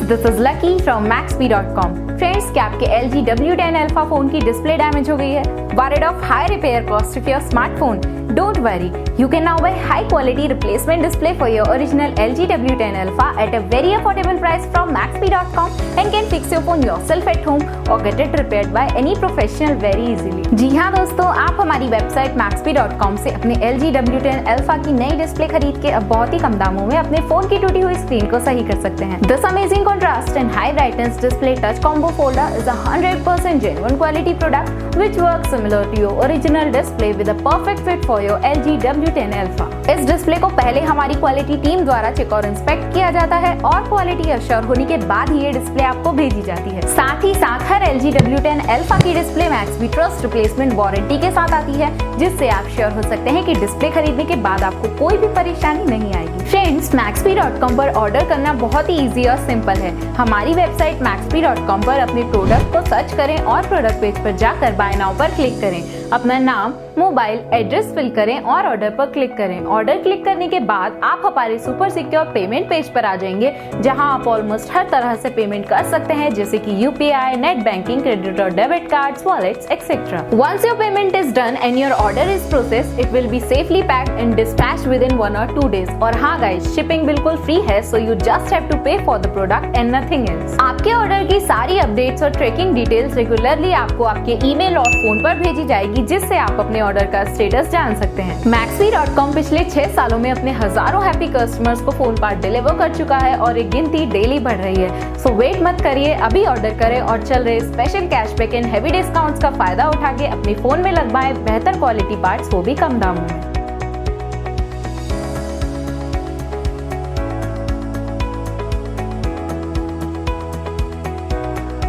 this is Lucky from Maxbhi.com. Friends, क्या आपके LG W10 Alpha phone की display damage हो गई है? Worried of high repair cost of your smartphone? Don't worry, you can now buy high quality replacement display for your original LG W10 Alpha at a very affordable price from Maxbhi.com and can fix your phone yourself at home or get it repaired by any professional very easily. जी हाँ दोस्तों, आप हमारी website Maxbhi.com से अपने LG W10 Alpha की नई display खरीद के अब बहुत ही कम दामों में अपने फोन की टूटी हुई स्क्रीन को सही कर सकते हैं। This amazing contrast and high brightness display touch combo folder is a 100% genuine quality product which works similar to your original display with a perfect fit for your LG W10 Alpha. इस display को पहले हमारी quality team द्वारा check और inspect किया जाता है और क्वालिटी अश्योर होने के बाद ही ये डिस्प्ले आपको भेजी जाती है। साथ ही साथ हर LG W10 Alpha की display Maxbhi trust replacement warranty के साथ आती है, जिससे आप श्योर हो सकते हैं कि डिस्प्ले खरीदने के बाद आपको कोई भी परेशानी नहीं आएगी। फ्रेंड्स, Maxbhi.com पर ऑर्डर करना बहुत ही इजी और सिंपल है। हमारी वेबसाइट Maxbhi.com पर अपने प्रोडक्ट को सर्च करें और प्रोडक्ट पेज पर जाकर बाय नाउ पर क्लिक करें। अपना नाम, मोबाइल एड्रेस फिल करें और ऑर्डर पर क्लिक करें। ऑर्डर क्लिक करने के बाद आप हमारे सुपर सिक्योर पेमेंट पेज पर आ जाएंगे, जहां आप ऑलमोस्ट हर तरह से पेमेंट कर सकते हैं, जैसे कि UPI, नेट बैंकिंग, क्रेडिट और debit cards, wallets etcetera. Once your payment is done and your order is processed, it will be safely packed and dispatched within 1 or 2 days। और हाँ गाइस, शिपिंग बिल्कुल free है, so you just have to pay for the product and nothing else. आपके order की सारी updates और tracking details regularly आपको आपके ईमेल और फोन पर भेजी जाएगी, जिससे आप अपने ऑर्डर का स्टेटस जान सकते हैं। Maxbhi.com पिछले 6 सालों में अपने हजारों हैप्पी कस्टमर्स को फोन पार्ट डिलीवर कर चुका है और एक गिनती डेली बढ़ रही है। सो वेट मत करिए, अभी ऑर्डर करें और चल रहे special cashback and heavy discounts का फायदा उठा के अपने फोन में लगवाएं बेहतर क्वालिटी पार्ट्स, वो भी कम दामों में।